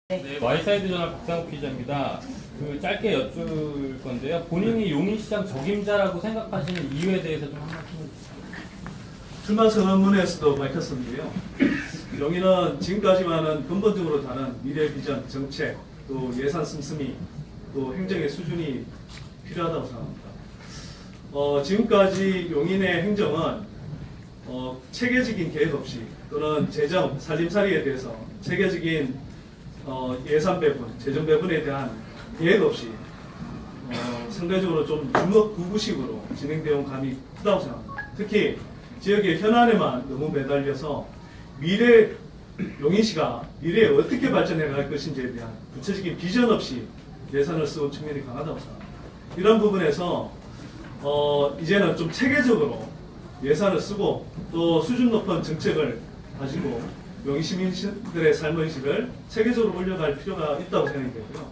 네, 와이사이드 저널 박상욱 기자입니다. 짧게 여쭐 건데요. 본인이 용인시장 적임자라고 생각하시는 이유에 대해서 좀 한 말씀 해주세요. 출마 선언문에서도 밝혔었는데요. 용인은 지금까지와는 근본적으로 다른 미래 비전, 정책, 또 예산 씀씀이, 또 행정의 수준이 필요하다고 생각합니다. 지금까지 용인의 행정은 체계적인 계획 없이 또는 재정, 살림살이에 대해서 체계적인 예산 배분, 재정 배분에 대한 계획 없이 상대적으로 좀 주먹구구식으로 진행되어 온 감이 크다고 생각합니다. 특히 지역의 현안에만 너무 매달려서 용인시가 미래에 어떻게 발전해 갈 것인지에 대한 구체적인 비전 없이 예산을 쓰고 측면이 강하다고 생각합니다. 이런 부분에서 이제는 좀 체계적으로 예산을 쓰고 또 수준 높은 정책을 가지고 용인 시민들의 삶의식을 체계적으로 올려갈 필요가 있다고 생각이 되고요.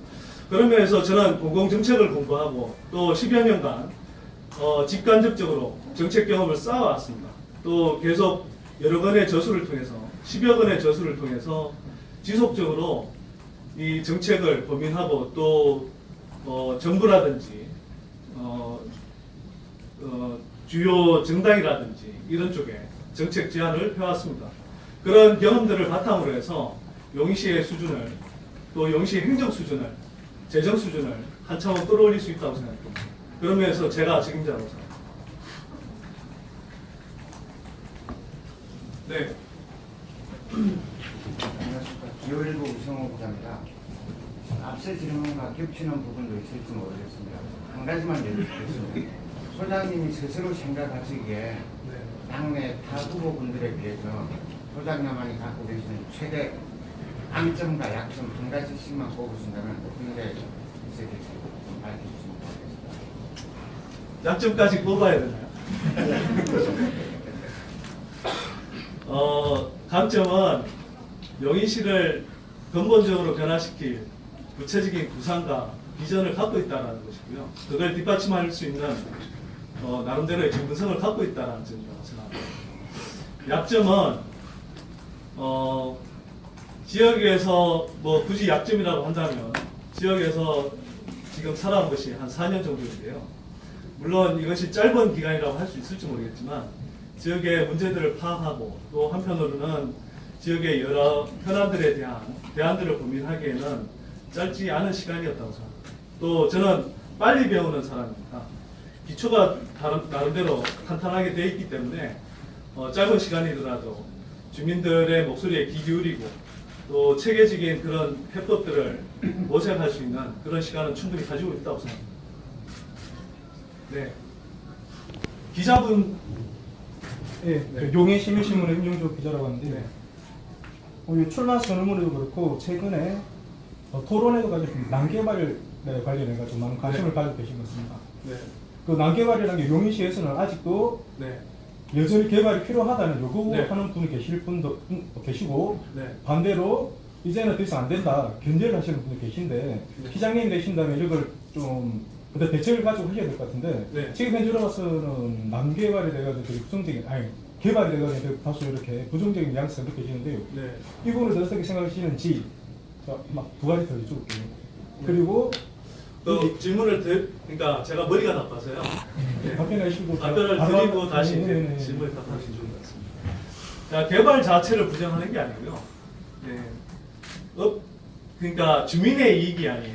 그런 면에서 저는 공공정책을 공부하고 또 10여 년간 직간접적으로 정책 경험을 쌓아왔습니다. 또 계속 여러 건의 저수를 통해서 10여 건의 저수를 통해서 지속적으로 이 정책을 고민하고 또 정부라든지 주요 정당이라든지 이런 쪽에 정책 제안을 해왔습니다. 그런 경험들을 바탕으로 해서 용인시의 수준을 또 용인시의 행정 수준을 재정 수준을 한 차원 끌어올릴 수 있다고 생각합니다. 그런 면에서 제가 책임자라고 생각합니다. 네. 안녕하십니까. 기호일보 우성호 기자입니다. 앞서 질문과 겹치는 부분도 있을지 모르겠습니다. 한 가지만 여쭙겠습니다. 소장님이 스스로 생각하시기에 당내 타 후보분들에 비해서 소장님만이 갖고 계시는 최대 강점과 약점 한 가지씩만 꼽으신다면 어떤 게 있을지 좀 밝혀주시면 고맙겠습니다. 약점까지 꼽아야 되나요? 강점은 용인시를 근본적으로 변화시킬 구체적인 구상과 비전을 갖고 있다는 것이고요. 그걸 뒷받침할 수 있는 나름대로의 정근성을 갖고 있다는 점이라고 생각합니다. 약점은 지역에서 뭐 굳이 약점이라고 한다면 지역에서 지금 살아온 것이 한 4년 정도인데요. 물론 이것이 짧은 기간이라고 할 수 있을지 모르겠지만 지역의 문제들을 파악하고 또 한편으로는 지역의 여러 현안들에 대한 대안들을 고민하기에는 짧지 않은 시간이었다고 생각합니다. 또 저는 빨리 배우는 사람입니다. 기초가 나름대로 탄탄하게 되어 있기 때문에 짧은 시간이더라도 주민들의 목소리에 귀 기울이고 또 체계적인 그런 해법들을 모색할 수 있는 그런 시간은 충분히 가지고 있다고 생각합니다. 네. 기자분. 네. 용인 시민신문의 임종조 기자라고 하는데 이 출마 선언문에도 그렇고 최근에 토론회도 가지고 난개발에 관련해서 많은 관심을 가지고 계신 것 같습니다. 네. 그 난개발이라는 게 용인시에서는 아직도 네. 여전히 개발이 필요하다는 요구하는 네. 분이 계실 분도 계시고 네. 반대로 이제는 더 이상 안 된다 견제를 하시는 분이 계신데 네. 시장님 되신다면 이걸 좀 어떤 대책을 가지고 하셔야 될 것 같은데 네. 지금 현재로 봐서는 난개발에 대해서 되게 부정적인 개발에 대해서 다소 이렇게 부정적인 뉘앙스가 느껴지는데요. 네. 이 부분을 어떻게 생각하시는지 막 두 가지 더 여쭤볼게요. 그리고 또 질문을 그러니까 제가 머리가 나빠서요. 네. 답변하시고 답변을 드리고 다시 이제 질문을 답하시면 좋을 것 같습니다. 자, 개발 자체를 부정하는 게 아니고요. 네. 그러니까 주민의 이익이 아닌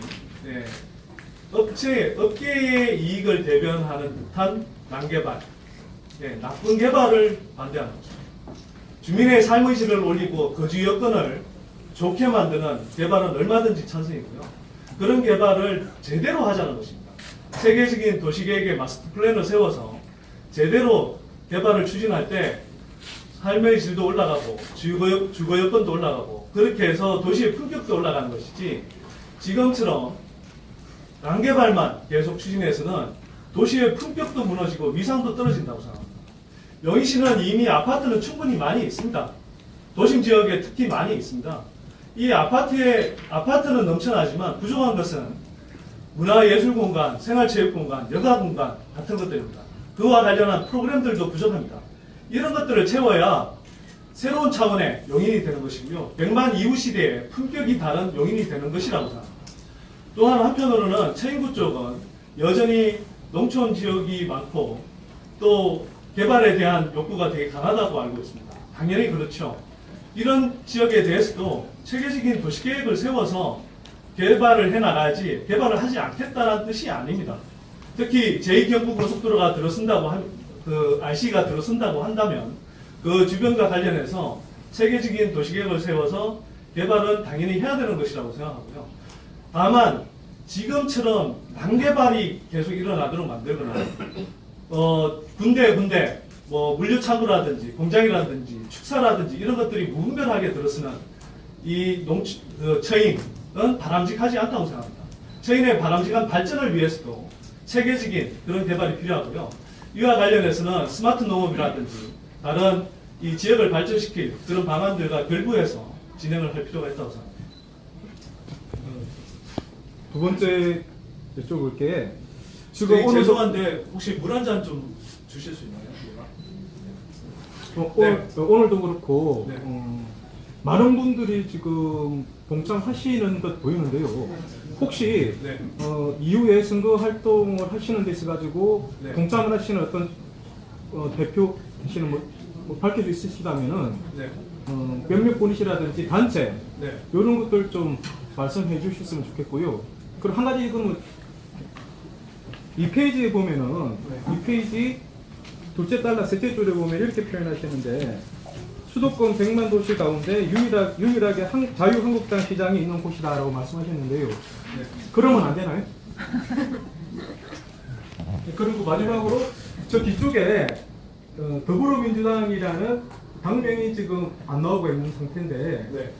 업계의 이익을 대변하는 듯한 난개발, 나쁜 개발을 반대하는 거죠. 주민의 삶의질을 올리고 거주 여건을 좋게 만드는 개발은 얼마든지 찬성이고요. 그런 개발을 제대로 하자는 것입니다. 세계적인 도시계획의 마스터 플랜을 세워서 제대로 개발을 추진할 때 삶의 질도 올라가고 주거 여건도 올라가고 그렇게 해서 도시의 품격도 올라가는 것이지 지금처럼 난개발만 계속 추진해서는 도시의 품격도 무너지고 위상도 떨어진다고 생각합니다. 용인시는 이미 아파트는 충분히 많이 있습니다. 도심 지역에 특히 많이 있습니다. 이 아파트는 넘쳐나지만 부족한 것은 문화예술공간, 생활체육공간, 여가공간 같은 것들입니다. 그와 관련한 프로그램들도 부족합니다. 이런 것들을 채워야 새로운 차원의 용인이 되는 것이고요. 100만 이후 시대에 품격이 다른 용인이 되는 것이라고 생각합니다. 또한 한편으로는 처인구 쪽은 여전히 농촌 지역이 많고 또 개발에 대한 욕구가 되게 강하다고 알고 있습니다. 당연히 그렇죠. 이런 지역에 대해서도 체계적인 도시계획을 세워서 개발을 해나가야지 개발을 하지 않겠다는 뜻이 아닙니다. 특히 제2경부고속도로가 들어선다고 그 RC가 들어선다고 한다면 그 주변과 관련해서 체계적인 도시계획을 세워서 개발은 당연히 해야 되는 것이라고 생각하고요. 다만 지금처럼 난개발이 계속 일어나도록 만들거나 군데 뭐 물류창고라든지 공장이라든지 축사라든지 이런 것들이 무분별하게 들어서는 이 처인은 바람직하지 않다고 생각합니다. 처인의 바람직한 발전을 위해서도 체계적인 그런 개발이 필요하고요. 이와 관련해서는 스마트 농업이라든지 다른 이 지역을 발전시킬 그런 방안들과 결부해서 진행을 할 필요가 있다고 생각합니다. 두 번째 여쭤볼게. 지금 오늘 죄송한데 혹시 물 한 잔 좀 주실 수 있나요? 오늘도 그렇고 네. 많은 분들이 지금 동참하시는 것 보이는데요. 혹시 네. 이후에 선거 활동을 하시는 데 있어가지고 네. 동참을 하시는 어떤 대표시는 뭐 밝힐 수 있으시다면은 네. 몇몇 분이시라든지 단체 네. 이런 것들 좀 말씀해 주셨으면 좋겠고요. 그리고 한 가지 그러면 이 페이지에 보면은 네. 이 페이지 둘째 달러 셋째 줄에 보면 이렇게 표현하시는데 수도권 100만 도시 가운데 유일하게 자유한국당 시장이 있는 곳이다라고 말씀하셨는데요. 네. 그러면 안 되나요? 그리고 마지막으로 저 뒤쪽에 더불어민주당이라는 당명이 지금 안 나오고 있는 상태인데 네.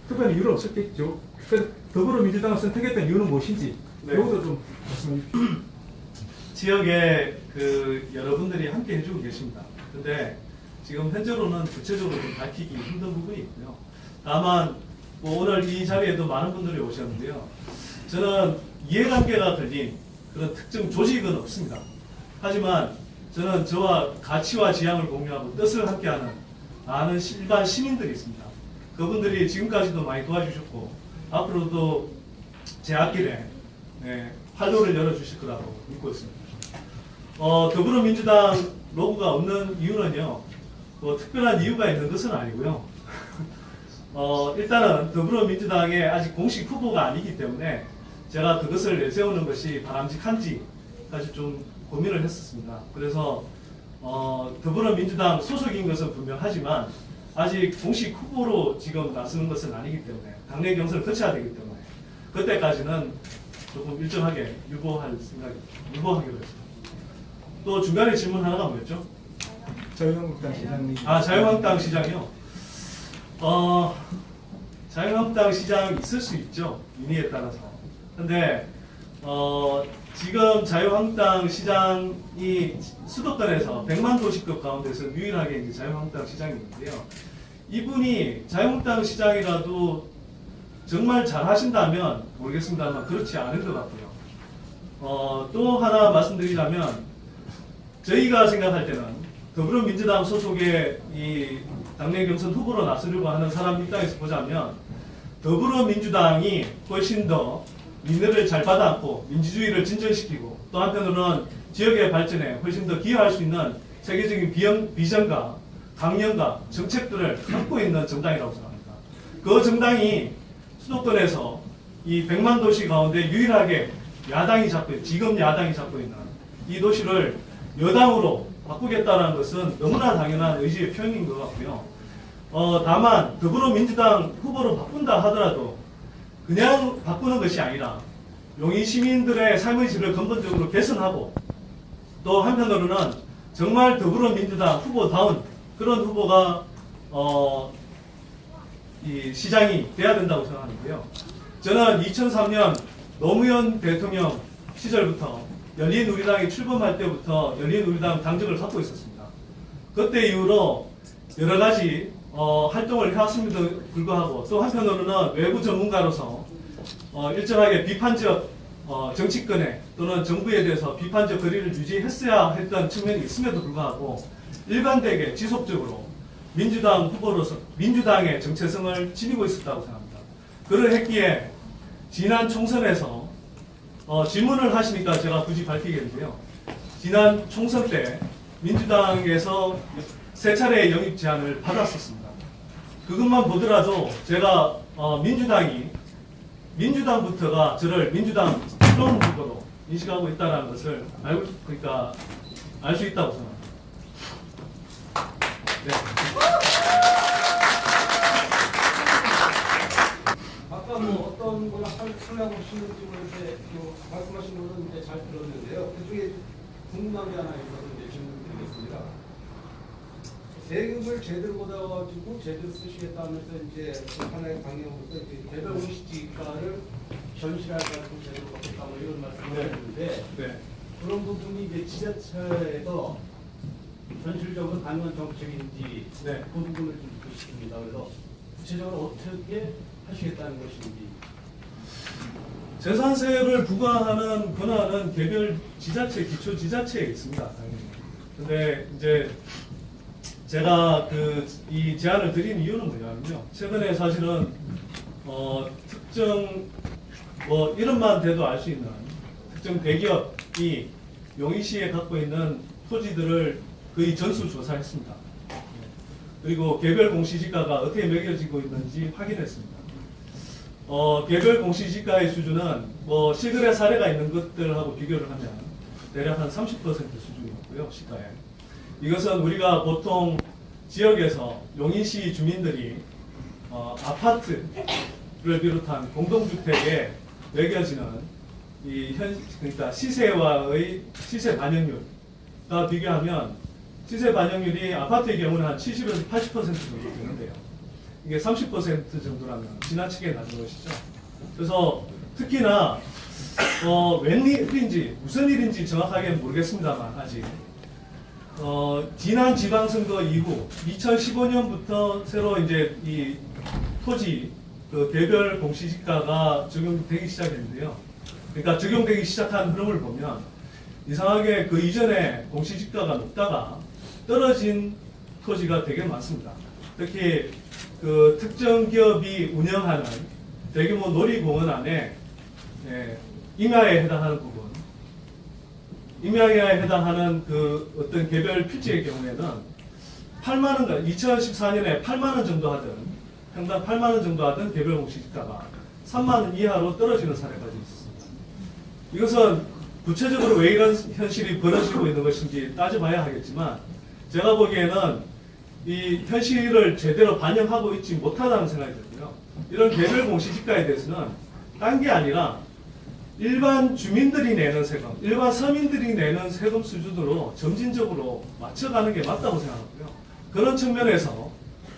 특별한 이유는 없었겠죠. 그 더불어민주당을 선택했던 이유는 무엇인지 네. 이것도 좀 말씀해 주십시오. 지역에 여러분들이 함께 해주고 계십니다. 근데 지금 현재로는 구체적으로 좀 밝히기 힘든 부분이 있고요. 다만 뭐 오늘 이 자리에도 많은 분들이 오셨는데요. 저는 이해관계가 걸린 그런 특정 조직은 없습니다. 하지만 저는 저와 가치와 지향을 공유하고 뜻을 함께하는 많은 일반 시민들이 있습니다. 그분들이 지금까지도 많이 도와주셨고 앞으로도 제 앞길에 활로를 열어주실 거라고 믿고 있습니다. 더불어민주당 로고가 없는 이유는요, 뭐 특별한 이유가 있는 것은 아니고요. 일단은 더불어민주당의 아직 공식 후보가 아니기 때문에 제가 그것을 내세우는 것이 바람직한지까지 좀 고민을 했었습니다. 그래서 더불어민주당 소속인 것은 분명하지만 아직 공식 후보로 지금 나서는 것은 아니기 때문에 당내 경선을 거쳐야 되기 때문에 그때까지는 조금 일정하게 유보하기로 했습니다. 또 중간에 질문 하나가 뭐였죠? 자유한국당 시장님. 자유한국당 시장이요. 자유한국당 시장 있을 수 있죠. 민의에 따라서. 근데 지금 자유한국당 시장이 수도권에서 100만 도시급 가운데서 유일하게 이제 자유한국당 시장이 있는데요. 이분이 자유한국당 시장이라도 정말 잘 하신다면 모르겠습니다만 그렇지 않은 것 같고요. 또 하나 말씀드리자면 저희가 생각할 때는 더불어민주당 소속의 이 당내 경선 후보로 나서려고 하는 사람 입장에서 보자면 더불어민주당이 훨씬 더 민의를 잘 받아안고 민주주의를 진전시키고 또 한편으로는 지역의 발전에 훨씬 더 기여할 수 있는 세계적인 비전과 강령과 정책들을 갖고 있는 정당이라고 생각합니다. 그 정당이 수도권에서 이 100만 도시 가운데 유일하게 지금 야당이 잡고 있는 이 도시를 여당으로 바꾸겠다는 것은 너무나 당연한 의지의 표현인 것 같고요. 다만 더불어민주당 후보로 바꾼다 하더라도 그냥 바꾸는 것이 아니라 용인 시민들의 삶의 질을 근본적으로 개선하고 또 한편으로는 정말 더불어민주당 후보다운 그런 후보가 이 시장이 돼야 된다고 생각하는데요. 저는 2003년 노무현 대통령 시절부터 열린우리당이 출범할 때부터 열린우리당 당적을 갖고 있었습니다. 그때 이후로 여러 가지 활동을 해왔음에도 불구하고 또 한편으로는 외부 전문가로서 일정하게 비판적 정치권에 또는 정부에 대해서 비판적 거리를 유지했어야 했던 측면이 있음에도 불구하고 일관되게 지속적으로 민주당 후보로서 민주당의 정체성을 지니고 있었다고 생각합니다. 그러했기에 지난 총선에서 질문을 하시니까 제가 굳이 밝히겠는데요. 지난 총선 때 민주당에서 세 차례 영입 제안을 받았었습니다. 그것만 보더라도 제가 민주당부터가 저를 민주당 클론 후보로 인식하고 있다는 것을 알 수 있다고 생각합니다. 네. 아까 뭐 어떤 걸 하려고 하시는지 모르는데 말씀하신 거는 이제 잘 들었는데요. 그중에 궁금한 게 하나 있거든요. 질문드리겠습니다. 세금을 제대로 걷어가지고 제대로 쓰시겠다면서 이제 하나의 방향으로서 이제 개별 공시지가를 현실화해서 제대로 걷겠다 뭐 이런 말씀을 하셨는데 네. 그런 부분이 이제 지자체에서 현실적으로 가능한 정책인지 네. 그 부분을 좀 듣고 싶습니다. 그래서 구체적으로 어떻게 하시겠다는 것인지. 재산세를 부과하는 권한은 개별 지자체, 기초지자체에 있습니다. 근데 이제 제가 이 제안을 드린 이유는 뭐냐면요. 최근에 사실은 특정 이름만 대도 알 수 있는 특정 대기업이 용인시에 갖고 있는 토지들을 거의 전수조사했습니다. 그리고 개별 공시지가가 어떻게 매겨지고 있는지 확인했습니다. 개별 공시지가의 수준은 실거래 사례가 있는 것들하고 비교를 하면 대략 한 30% 수준이었고요, 시가에. 이것은 우리가 보통 지역에서 용인시 주민들이 아파트를 비롯한 공동주택에 매겨지는 그러니까 시세와의 시세 반영률과 비교하면 시세 반영률이 아파트의 경우는 한 70에서 80% 정도 되는데요. 이게 30% 정도라면 지나치게 낮은 것이죠. 그래서 특히나 웬일인지 무슨 일인지 정확하게 모르겠습니다만 아직 지난 지방선거 이후 2015년부터 새로 이제 이 토지 개별 공시지가가 적용되기 시작했는데요. 그러니까 적용되기 시작한 흐름을 보면 이상하게 그 이전에 공시지가가 높다가 떨어진 토지가 되게 많습니다. 특히 그 특정 기업이 운영하는 대규모 놀이공원 안에 임야에 해당하는 부분, 임야에 해당하는 그 어떤 개별 필지의 경우에는 8만 원, 2014년에 8만 원 정도 하던 평당 8만 원 정도 하던 개별 공시지가가 3만 원 이하로 떨어지는 사례까지 있습니다. 이것은 구체적으로 왜 이런 현실이 벌어지고 있는 것인지 따져봐야 하겠지만 제가 보기에는 이 현실을 제대로 반영하고 있지 못하다는 생각이 들고요. 이런 개별 공시지가에 대해서는 딴 게 아니라 일반 주민들이 내는 세금, 일반 서민들이 내는 세금 수준으로 점진적으로 맞춰가는 게 맞다고 생각하고요. 그런 측면에서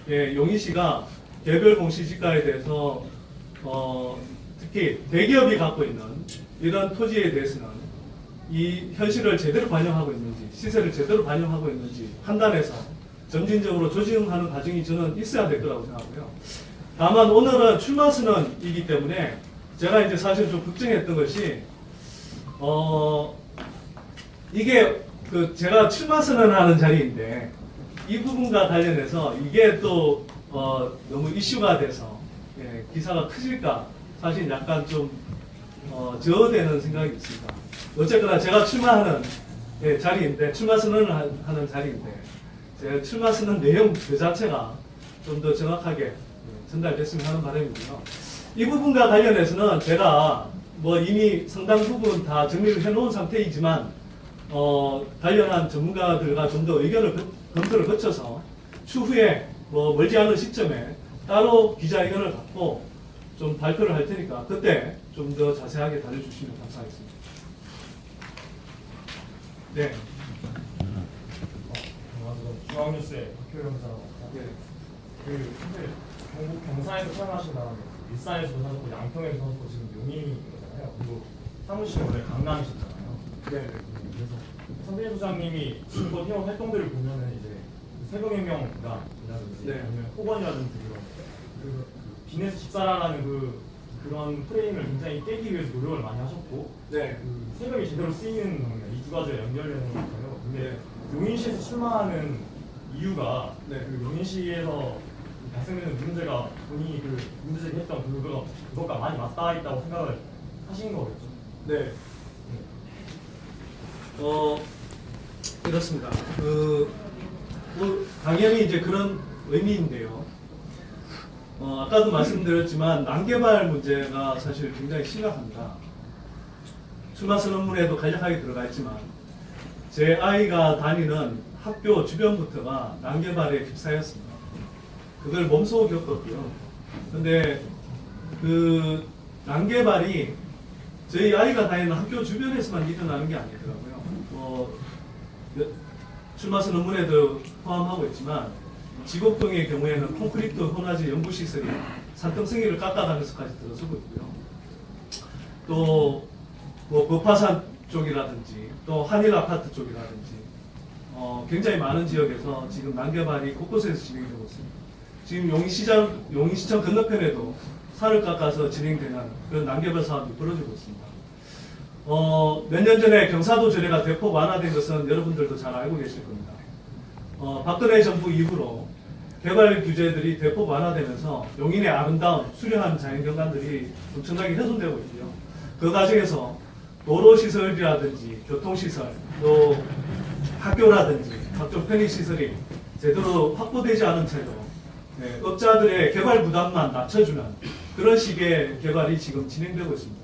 용인시가 개별 공시지가에 대해서 특히 대기업이 갖고 있는 이런 토지에 대해서는 이 현실을 제대로 반영하고 있는지, 시세를 제대로 반영하고 있는지 판단해서 점진적으로 조정하는 과정이 저는 있어야 될 거라고 생각하고요. 다만 오늘은 출마 선언이기 때문에 제가 이제 사실 좀 걱정했던 것이 이게 제가 출마 선언하는 자리인데 이 부분과 관련해서 이게 또 너무 이슈가 돼서 기사가 커질까 사실 약간 좀 저어되는 생각이 있습니다. 어쨌거나 제가 출마하는 자리인데 출마 선언을 하는 자리인데 제가 출마 선언 내용 그 자체가 좀 더 정확하게 전달됐으면 하는 바람이고요. 이 부분과 관련해서는 제가 이미 상당 부분 다 정리를 해놓은 상태이지만 관련한 전문가들과 좀 더 의견을 검토를 거쳐서 추후에 멀지 않은 시점에 따로 기자회견을 갖고 좀 발표를 할 테니까 그때 좀 더 자세하게 달려주시면 감사하겠습니다. 네. 안녕하세요. 중앙뉴스의 박효영 기자라고 합니다. 사실 경북 경산에서 태어나신 다음에 일산에서도 사셨고 양평에서 사셨고 지금 용인이잖아요. 그리고 사무실은 원래 강남이셨잖아요. 네. 그래서 선대인 소장님이 지금껏 해온 활동들을 보면은 이제 세금혁명이라든지 아니면 폭언이라든지 그 빚내서 집사라라는 그런 프레임을 굉장히 깨기 위해서 노력을 많이 하셨고 네. 그 세금이 제대로 쓰이는 이 두 가지가 연결되는 것 같아요. 근데 용인시에서 출마하는 이유가 네. 그 용인시에서 발생되는 문제가 본인이 그 문제 제기했던 그것과 많이 맞닿아 있다고 생각을 하신 거겠죠? 네. 이렇습니다. 당연히 이제 그런 의미인데요. 아까도 말씀드렸지만 난개발 문제가 사실 굉장히 심각합니다. 출마 선언문에도 간략하게 들어가 있지만 제 아이가 다니는 학교 주변부터가 난개발에 휩싸였습니다. 그걸 몸소 겪었고요. 근데 그 난개발이 저희 아이가 다니는 학교 주변에서만 일어나는 게 아니더라고요. 출마 선언문에도 포함하고 있지만 지곡동의 경우에는 콘크리트 혼화지 연구시설이 산등성이를 깎아가면서까지 들어서고 있고요. 또 뭐 법화산 쪽이라든지 또 한일 아파트 쪽이라든지 굉장히 많은 지역에서 지금 난개발이 곳곳에서 진행되고 있습니다. 지금 용인시청 건너편에도 산을 깎아서 진행되는 그런 난개발 사업이 벌어지고 있습니다. 몇 년 전에 경사도 조례가 대폭 완화된 것은 여러분들도 잘 알고 계실 겁니다. 박근혜 정부 이후로 개발 규제들이 대폭 완화되면서 용인의 아름다운 수려한 자연경관들이 엄청나게 훼손되고 있고요. 그 과정에서 도로시설이라든지 교통시설, 또 학교라든지 각종 편의시설이 제대로 확보되지 않은 채로 업자들의 개발 부담만 낮춰주는 그런 식의 개발이 지금 진행되고 있습니다.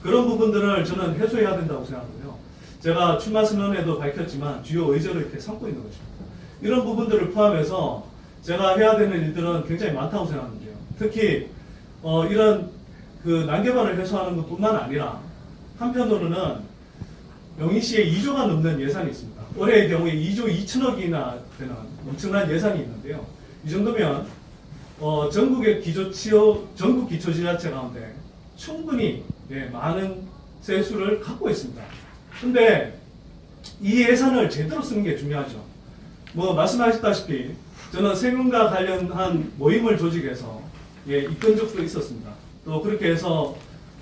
그런 부분들을 저는 해소해야 된다고 생각하고요. 제가 출마 선언에도 밝혔지만 주요 의제로 이렇게 삼고 있는 것입니다. 이런 부분들을 포함해서 제가 해야 되는 일들은 굉장히 많다고 생각하는데요. 특히 이런 그 난개발을 해소하는 것뿐만 아니라 한편으로는 용인시에 2조가 넘는 예산이 있습니다. 올해의 경우에 2조 2천억이나 되는 엄청난 예산이 있는데요. 이 정도면 전국의 전국 기초지자체 가운데 충분히 많은 세수를 갖고 있습니다. 근데 이 예산을 제대로 쓰는 게 중요하죠. 뭐 말씀하셨다시피 저는 세금과 관련한 모임을 조직해서 이끈 적도 있었습니다. 또 그렇게 해서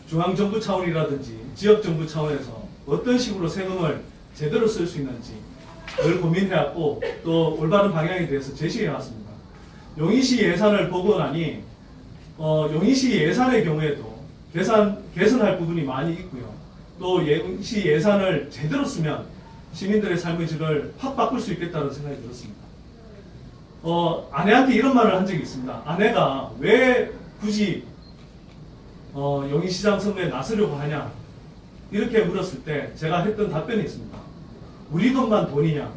중앙정부 차원이라든지 지역정부 차원에서 어떤 식으로 세금을 제대로 쓸 수 있는지 늘 고민해왔고 또 올바른 방향에 대해서 제시해왔습니다. 용인시 예산을 보고 나니 용인시 예산의 경우에도 개선할 부분이 많이 있고요. 또 용인시 예산을 제대로 쓰면 시민들의 삶의 질을 확 바꿀 수 있겠다는 생각이 들었습니다. 아내한테 이런 말을 한 적이 있습니다. 아내가 왜 굳이 용인시장 선거에 나서려고 하냐 이렇게 물었을 때 제가 했던 답변이 있습니다. 우리 돈만 돈이냐?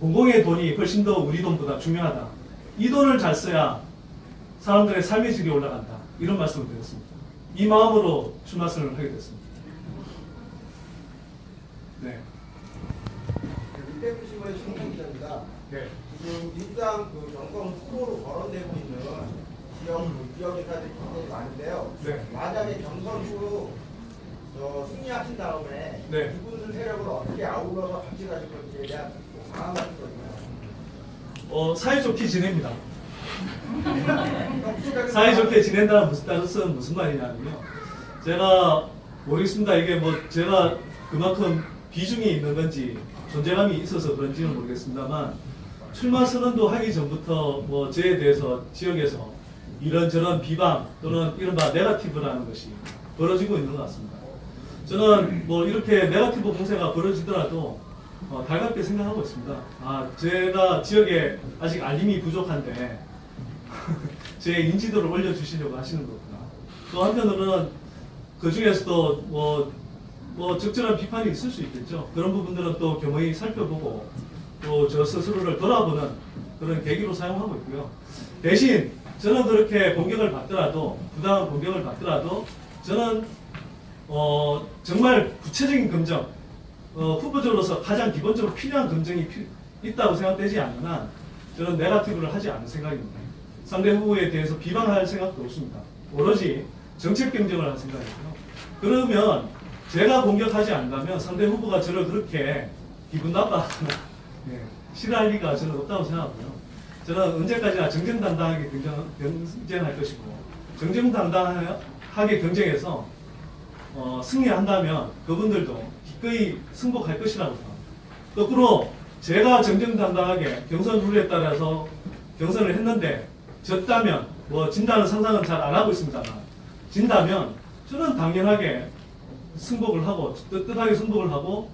공공의 돈이 훨씬 더 우리 돈보다 중요하다. 이 돈을 잘 써야 사람들의 삶의 질이 올라간다. 이런 말씀을 드렸습니다. 이 마음으로 출마 선언을 하게 됐습니다. 네. 밑에 부심의 신문기자입니다. 네. 지금 민주당 정권 후보로 거론되고 있는 지역에까지 굉장히 많은데요. 네. 만약에 경선 후로 승리하신 다음에 네. 이분들 세력을 어떻게 아울러서 같이 가실 건지에 대한 상황 같은 거 있나요? 사이좋게 지냅니다. 사이좋게 지낸다는 뜻은 무슨 말이냐면요. 제가 모르겠습니다. 이게 뭐 제가 그만큼 비중이 있는 건지 존재감이 있어서 그런지는 모르겠습니다만 출마 선언도 하기 전부터 뭐 저에 대해서 지역에서 이런저런 비방 또는 이른바 네거티브라는 것이 벌어지고 있는 것 같습니다. 저는 뭐 이렇게 네거티브 공세가 벌어지더라도 달갑게 생각하고 있습니다. 제가 지역에 아직 알림이 부족한데 제 인지도를 올려주시려고 하시는 거구나. 또 한편으로는 그 중에서도 뭐 적절한 비판이 있을 수 있겠죠. 그런 부분들은 또 겸허히 살펴보고 또 저 스스로를 돌아보는 그런 계기로 사용하고 있고요. 대신 저는 그렇게 공격을 받더라도 부당한 공격을 받더라도 저는 정말 구체적인 검증 후보자로서 가장 기본적으로 필요한 검증이 있다고 생각되지 않는 한 저는 네거티브를 하지 않는 생각입니다. 상대 후보에 대해서 비방할 생각도 없습니다. 오로지 정책 경쟁을 할 생각이고요. 그러면 제가 공격하지 않는다면 상대 후보가 저를 그렇게 기분 나빠하거나 싫어할 리가 저는 없다고 생각하고요. 저는 언제까지나 정정당당하게 경쟁할 것이고 정정당당하게 경쟁해서 승리한다면 그분들도 기꺼이 승복할 것이라고 생각합니다. 거꾸로 제가 정정당당하게 경선 룰에 따라서 경선을 했는데 졌다면 뭐 진다는 상상은 잘 안 하고 있습니다만 진다면 저는 당연하게 승복을 하고 떳떳하게 승복을 하고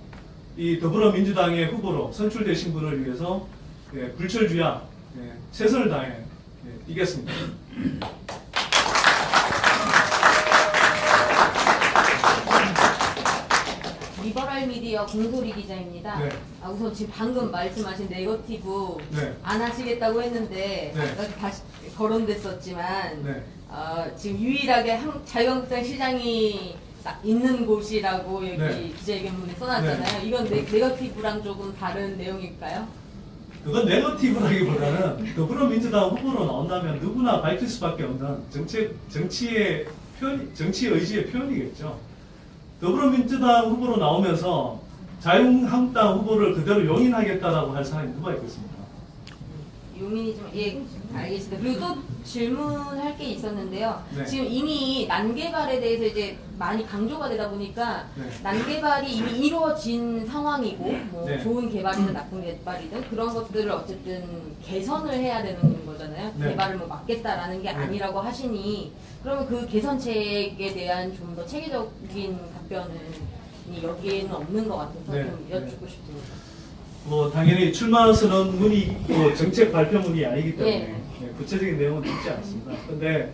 이 더불어민주당의 후보로 선출되신 분을 위해서 예, 불철주야 예, 최선을 다해 예, 뛰겠습니다. 리버럴 미디어 공소리 기자입니다. 네. 우선 지금 방금 말씀하신 네거티브 네. 안 하시겠다고 했는데 네. 아까 다시 거론됐었지만 네. 지금 유일하게 자유한국당 시장이 있는 곳이라고 여기 네. 기자회견문에 써놨잖아요. 이건 네거티브랑 조금 다른 내용일까요? 그건 네거티브라기보다는 더불어민주당 후보로 나온다면 누구나 밝힐 수밖에 없는 정치의 의지의 표현이겠죠. 더불어민주당 후보로 나오면서 자유한국당 후보를 그대로 용인하겠다라고 할 사람이 누가 있겠습니까? 용인이지만 예 알겠습니다. 그리고 또 질문할 게 있었는데요. 네. 지금 이미 난개발에 대해서 이제 많이 강조가 되다 보니까 네. 난개발이 이미 이루어진 상황이고 뭐 네. 좋은 개발이든 나쁜 개발이든 그런 것들을 어쨌든 개선을 해야 되는 거잖아요. 네. 개발을 뭐 막겠다라는 게 네. 아니라고 하시니 그러면 그 개선책에 대한 좀 더 체계적인 답변은 여기에는 없는 것 같아서 네. 좀 여쭙고 싶습니다. 뭐 당연히 출마 선언문이 있고 정책 발표문이 아니기 때문에 예. 네, 구체적인 내용은 있지 않습니다. 그런데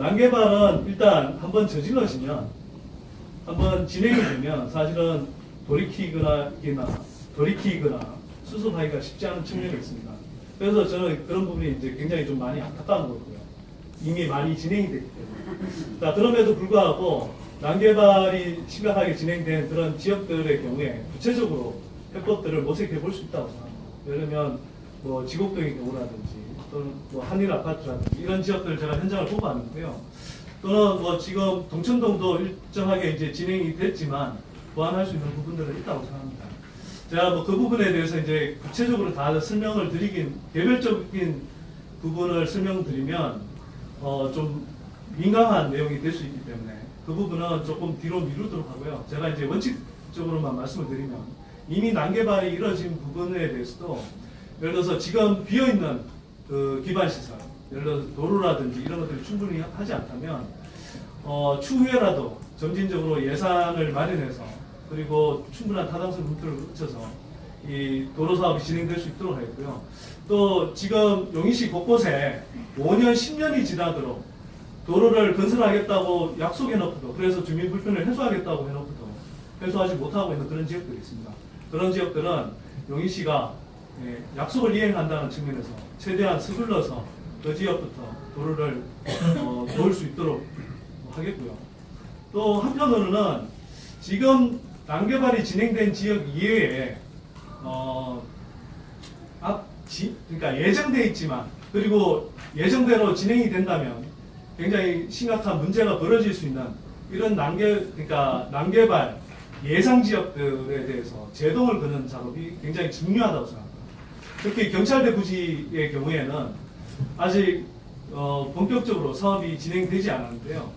난개발은 일단 한번 저질러지면 한번 진행이 되면 사실은 돌이키거나 수습하기가 쉽지 않은 측면이 있습니다. 그래서 저는 그런 부분이 이제 굉장히 좀 많이 안타까운 거고요. 이미 많이 진행이 됐기 때문에. 자, 그럼에도 불구하고 난개발이 심각하게 진행된 그런 지역들의 경우에 구체적으로 해법들을 모색해 볼 수 있다고 생각합니다. 예를 들면 뭐 지곡동의 경우라든지 또는 뭐 한일 아파트라든지 이런 지역들 제가 현장을 보고 왔는데요. 또는 뭐 지금 동천동도 일정하게 이제 진행이 됐지만 보완할 수 있는 부분들은 있다고 생각합니다. 제가 뭐 그 부분에 대해서 이제 구체적으로 다 설명을 드리긴 개별적인 부분을 설명드리면 좀 민감한 내용이 될 수 있기 때문에 그 부분은 조금 뒤로 미루도록 하고요. 제가 이제 원칙적으로만 말씀을 드리면 이미 난개발이 이루어진 부분에 대해서도 예를 들어서 지금 비어있는 그 기반시설, 예를 들어서 도로라든지 이런 것들이 충분히 하지 않다면 추후에라도 점진적으로 예산을 마련해서 그리고 충분한 타당성 검토를 거쳐서 이 도로 사업이 진행될 수 있도록 하겠고요. 또 지금 용인시 곳곳에 5년, 10년이 지나도록 도로를 건설하겠다고 약속해놓고도 그래서 주민 불편을 해소하겠다고 해놓고도 해소하지 못하고 있는 그런 지역들이 있습니다. 그런 지역들은 용인시가 약속을 이행한다는 측면에서 최대한 서둘러서 그 지역부터 도로를 놓을 수 있도록 하겠고요. 또 한편으로는 지금 난개발이 진행된 지역 이외에 그러니까 예정돼 있지만 그리고 예정대로 진행이 된다면 굉장히 심각한 문제가 벌어질 수 있는 이런 그러니까 난개발 예상 지역들에 대해서 제동을 거는 작업이 굉장히 중요하다고 생각합니다. 특히 경찰대 부지의 경우에는 아직 본격적으로 사업이 진행되지 않았는데요.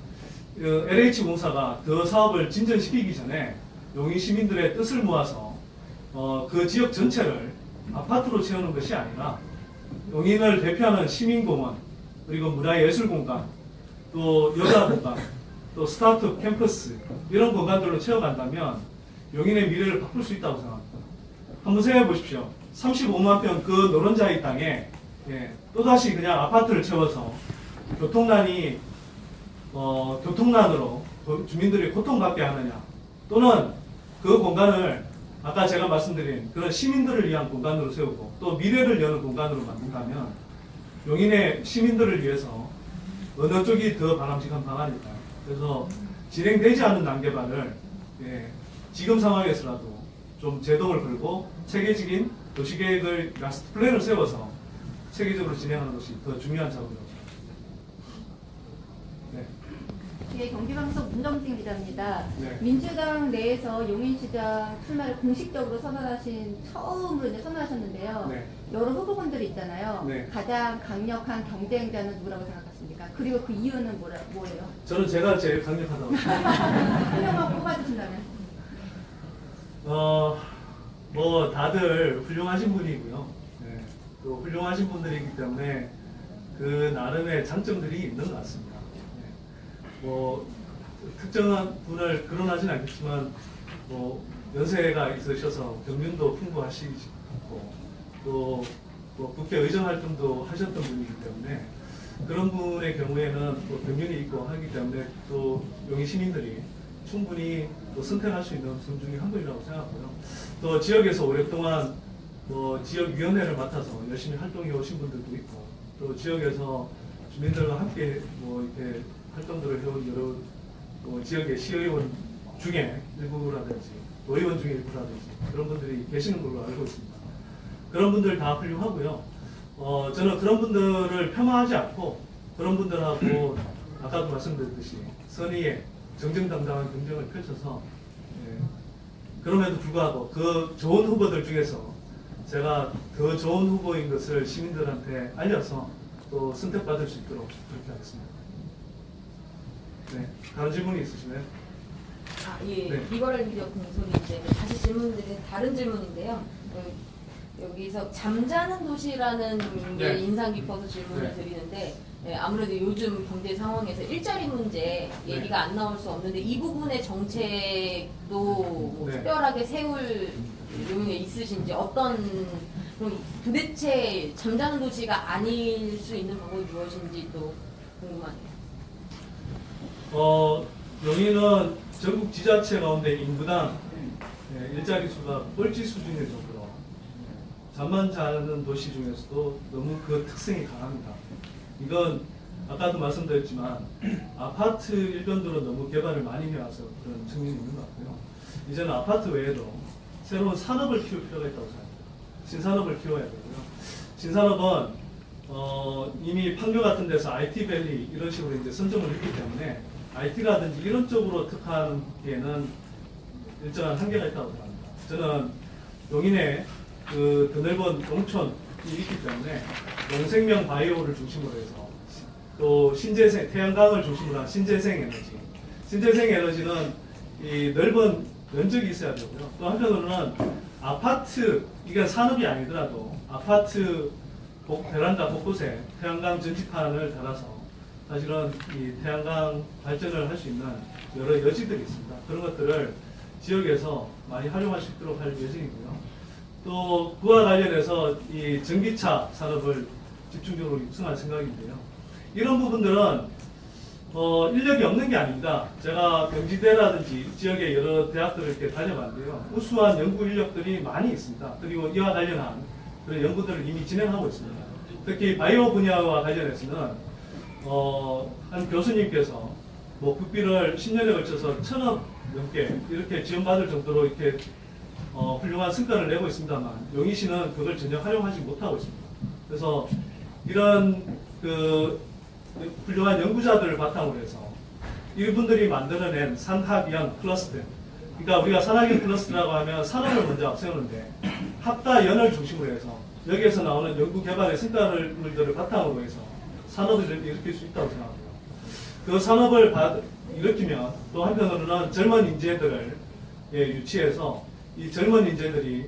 LH공사가 그 사업을 진전시키기 전에 용인 시민들의 뜻을 모아서 그 지역 전체를 아파트로 채우는 것이 아니라 용인을 대표하는 시민공원 그리고 문화예술공간 또 여가공간 또 스타트업 캠퍼스 이런 공간들로 채워간다면 용인의 미래를 바꿀 수 있다고 생각합니다. 한번 생각해 보십시오. 35만 평 그 노른자의 땅에 또다시 그냥 아파트를 채워서 교통난으로 주민들이 고통받게 하느냐 또는 그 공간을 아까 제가 말씀드린 그런 시민들을 위한 공간으로 세우고 또 미래를 여는 공간으로 만든다면 용인의 시민들을 위해서 어느 쪽이 더 바람직한 방안일까요? 그래서 진행되지 않은 난개발을 지금 상황에서라도 좀 제동을 걸고 체계적인 도시계획을 마스터 플랜을 세워서 체계적으로 진행하는 것이 더 중요한 작업이라고 생각합니다. 네, 경기방송 문정진 기자입니다. 네. 민주당 내에서 용인시장 출마를 공식적으로 처음으로 이제 선언하셨는데요. 네. 여러 후보군들이 있잖아요. 네. 가장 강력한 경쟁자는 누구라고 생각하십니까? 그리고 그 이유는 뭐예요? 저는 제가 제일 강력하다고 생각합니다. 한 명만 뽑아주신다면? 뭐 다들 훌륭하신 분이고요. 네, 또 훌륭하신 분들이기 때문에 그 나름의 장점들이 있는 것 같습니다. 네, 뭐 특정한 분을 거론하진 않겠지만 뭐 연세가 있으셔서 경륜도 풍부하시고 또 뭐 국회 의정 활동도 하셨던 분이기 때문에 그런 분의 경우에는 또 경륜이 있고 하기 때문에 또 용인 시민들이 충분히 또 선택할 수 있는 분 중에 한 분이라고 생각하고요. 또 지역에서 오랫동안 뭐 지역위원회를 맡아서 열심히 활동해 오신 분들도 있고 또 지역에서 주민들과 함께 뭐 이렇게 활동들을 해온 여러 뭐 지역의 시의원 중에 일부라든지 의원 중에 일부라든지 그런 분들이 계시는 걸로 알고 있습니다. 그런 분들 다 훌륭하고요. 저는 그런 분들을 폄하하지 않고 그런 분들하고 아까도 말씀드렸듯이 선의의 정정당당한 경쟁을 펼쳐서 그럼에도 불구하고 그 좋은 후보들 중에서 제가 더 좋은 후보인 것을 시민들한테 알려서 또 선택받을 수 있도록 그렇게 하겠습니다. 네, 다른 질문이 있으시나요? 예. 네. 리버럴 미디어 공소리인데 다시 질문드린 다른 질문인데요. 여기서 잠자는 도시라는 게 네. 인상 깊어서 질문을 네. 드리는데 아무래도 요즘 경제 상황에서 일자리 문제 얘기가 안 나올 수 없는데 이 부분의 정책도 뭐 네. 특별하게 세울 의향이 있으신지 어떤 그럼 도대체 잠자는 도시가 아닐 수 있는 방법이 무엇인지 또 궁금하네요. 용인은 전국 지자체 가운데 인구당 일자리 수가 꼴찌 수준일 정도로 잠만 자는 도시 중에서도 너무 그 특성이 강합니다. 이건 아까도 말씀드렸지만 아파트 일변도로 너무 개발을 많이 해와서 그런 측면이 있는 것 같고요. 이제는 아파트 외에도 새로운 산업을 키울 필요가 있다고 생각합니다. 신산업을 키워야 되고요. 신산업은 이미 판교 같은 데서 IT밸리 이런 식으로 이제 선점을 했기 때문에 IT라든지 이런 쪽으로 특화하기에는 일정한 한계가 있다고 생각합니다. 저는 용인에 그 드넓은 농촌이 있기 때문에 농생명 바이오를 중심으로 해서 또 신재생, 태양광을 중심으로 한 신재생 에너지. 신재생 에너지는 이 넓은 면적이 있어야 되고요. 또 한편으로는 아파트, 이게 산업이 아니더라도 아파트 베란다 곳곳에 태양광 전지판을 달아서 사실은 이 태양광 발전을 할 수 있는 여러 여지들이 있습니다. 그런 것들을 지역에서 많이 활용할 수 있도록 할 예정이고요. 또 그와 관련해서 이 전기차 산업을 집중적으로 육성할 생각인데요. 이런 부분들은 인력이 없는 게 아닙니다. 제가 경지대라든지 지역의 여러 대학들을 이렇게 다녀봤는데요. 우수한 연구 인력들이 많이 있습니다. 그리고 이와 관련한 그런 연구들을 이미 진행하고 있습니다. 특히 바이오 분야와 관련해서는 한 교수님께서 뭐 국비를 10년에 걸쳐서 1,000억 넘게 이렇게 지원받을 정도로 이렇게 훌륭한 성과를 내고 있습니다만 용인시는 그걸 전혀 활용하지 못하고 있습니다. 그래서 이런 그 훌륭한 연구자들을 바탕으로 해서 이분들이 만들어낸 산학연 클러스터, 그러니까 우리가 산학연 클러스터라고 하면 산업을 먼저 앞세우는데 학다연을 중심으로 해서 여기에서 나오는 연구 개발의 성과물들을 바탕으로 해서 산업을 일으킬 수 있다고 생각합니다. 그 산업을 일으키면 또 한편으로는 젊은 인재들을 유치해서 이 젊은 인재들이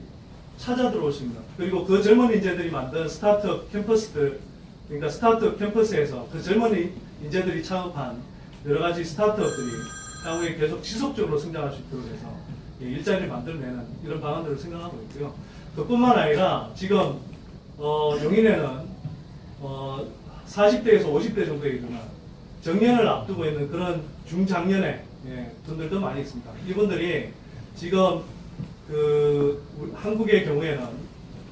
찾아 들어올 수 있는, 그리고 그 젊은 인재들이 만든 스타트업 캠퍼스들, 그러니까 스타트업 캠퍼스에서 그 젊은 인재들이 창업한 여러 가지 스타트업들이 향후에 계속 지속적으로 성장할 수 있도록 해서 일자리를 만들어내는 이런 방안들을 생각하고 있고요. 그뿐만 아니라 지금 용인에는 40대에서 50대 정도에 이르는 정년을 앞두고 있는 그런 중장년의 분들도 많이 있습니다. 이분들이 지금 그 한국의 경우에는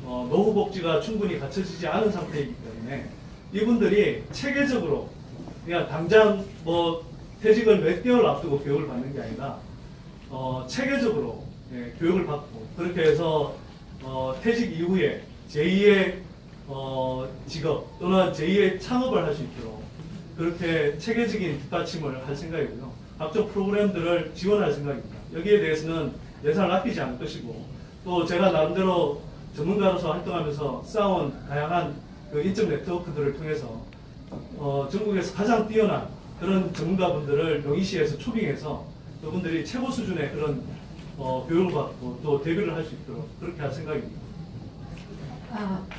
노후복지가 충분히 갖춰지지 않은 상태이기 때문에 이분들이 체계적으로 그냥 당장 뭐 퇴직을 몇 개월 앞두고 교육을 받는 게 아니라 체계적으로 교육을 받고 그렇게 해서 퇴직 이후에 제2의 직업 또는 제2의 창업을 할 수 있도록 그렇게 체계적인 뒷받침을 할 생각이고요. 각종 프로그램들을 지원할 생각입니다. 여기에 대해서는 예산을 아끼지 않을 것이고 또 제가 나름대로 전문가로서 활동하면서 쌓아온 다양한 그 인적 네트워크들을 통해서 전국에서 가장 뛰어난 그런 전문가분들을 용인시에서 초빙해서 그분들이 최고 수준의 그런 교육을 받고 또 대비를 할 수 있도록 그렇게 할 생각입니다.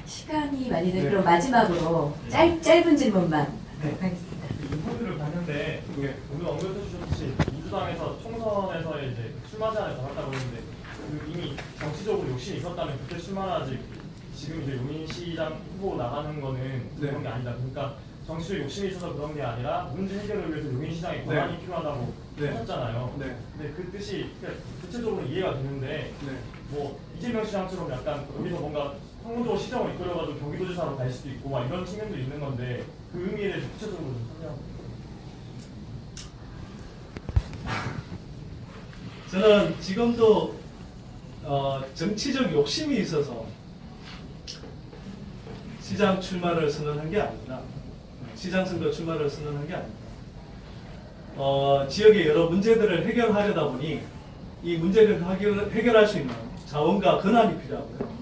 시간이 많이 돼. 네. 그럼 마지막으로 짧은 질문만 네. 하겠습니다. 인터뷰를 봤는데 오늘 언급해 주셨듯이 민주당에서 총선에서 이제 출마 제안을 받았다고 했는데 이미 정치적으로 욕심이 있었다면 그때 출마하지 지금 이제 용인시장 후보 나가는 거는 그런 게 아니다. 그러니까 정치적 욕심이 있어서 그런 게 아니라 문제 해결을 위해서 용인시장의 권한이 필요하다고 하셨잖아요. 근데 그 뜻이 구체적으로 이해가 되는데 뭐 이재명 시장처럼 약간 여기서 뭔가 성공적으로 시정을 이끌어가지고 경기도지사로 갈 수도 있고 막 이런 측면도 있는 건데 그 의미에 대해서 구체적으로 좀 설명해 주세요. 저는 지금도 정치적 욕심이 있어서 시장 출마를 선언한 게 아닙니다. 시장 선거 출마를 선언한 게 아닙니다. 지역의 여러 문제들을 해결하려다 보니 이 문제를 해결할 수 있는 자원과 권한이 필요하고요.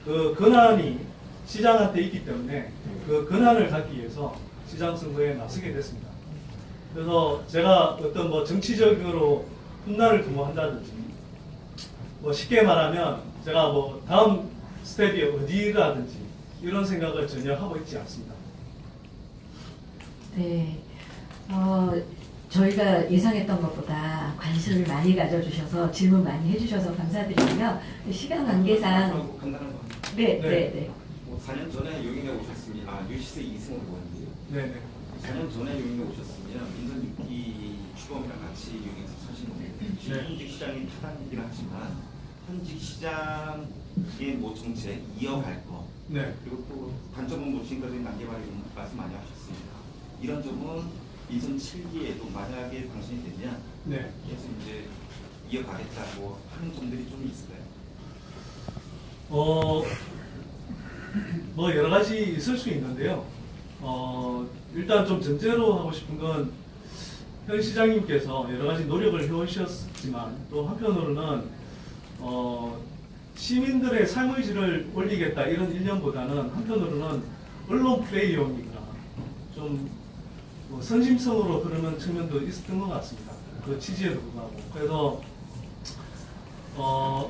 그 권한이 시장한테 있기 때문에 그 권한을 갖기 위해서 시장 선거에 나서게 됐습니다. 그래서 제가 어떤 뭐 정치적으로 훗날을 도모한다든지 뭐 쉽게 말하면 제가 뭐 다음 스텝이 어디라든지 이런 생각을 전혀 하고 있지 않습니다. 네. 저희가 예상했던 것보다 관심을 많이 가져주셔서 질문 많이 해주셔서 감사드리고요. 시간 관계상 네. 4년 전에 용인에 오셨습니다. 뉴시스 이승호 의원인데요. 네네. 4년 전에 용인에 오셨으면 민선 6기 주범이랑 같이 용인에서 사신 분인데 현직 시장이 타당이긴 하지만 현직 시장의 뭐 정책 이어갈 거 그리고 또 단점은 지금까지 남겨발이 말씀 많이 하셨습니다. 이런 점은 민선 7기에도 만약에 당선이 되면 계속 이제 이어가겠다고 하는 점들이 좀 있을까요? 뭐 여러 가지 있을 수 있는데요. 일단 좀 전제로 하고 싶은 건 현 시장님께서 여러 가지 노력을 해오셨지만 또 한편으로는 시민들의 삶의 질을 올리겠다 이런 일념보다는 한편으로는 언론 플레이용이나 좀 뭐 선심성으로 흐르는 측면도 있었던 것 같습니다. 그 취지에도 불구하고. 그래서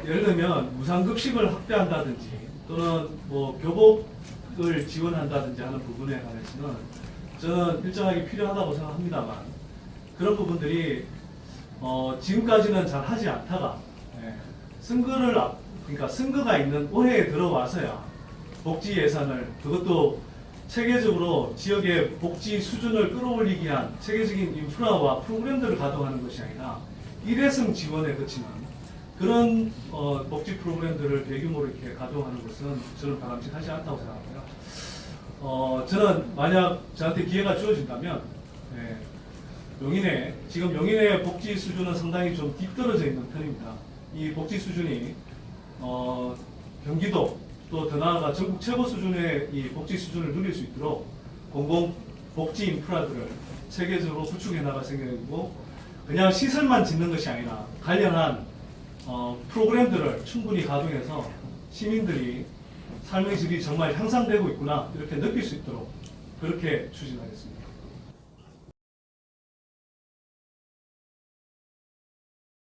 예를 들면 무상급식을 확대한다든지 또는 뭐 교복을 지원한다든지 하는 부분에 관해서는 저는 일정하게 필요하다고 생각합니다만 그런 부분들이 지금까지는 잘 하지 않다가 그러니까 선거가 있는 올해에 들어와서야 복지 예산을 그것도 체계적으로 지역의 복지 수준을 끌어올리기 위한 체계적인 인프라와 프로그램들을 가동하는 것이 아니라 일회성 지원에 그치는 그런 복지 프로그램들을 대규모로 이렇게 가동하는 것은 저는 바람직하지 않다고 생각하고요. 저는 만약 저한테 기회가 주어진다면 지금 용인의 복지 수준은 상당히 좀 뒤떨어져 있는 편입니다. 이 복지 수준이 경기도 또 더 나아가 전국 최고 수준의 이 복지 수준을 누릴 수 있도록 공공 복지 인프라들을 체계적으로 구축해 나갈 생각이고 그냥 시설만 짓는 것이 아니라 관련한 프로그램들을 충분히 가동해서 시민들이 삶의 질이 정말 향상되고 있구나 이렇게 느낄 수 있도록 그렇게 추진하겠습니다.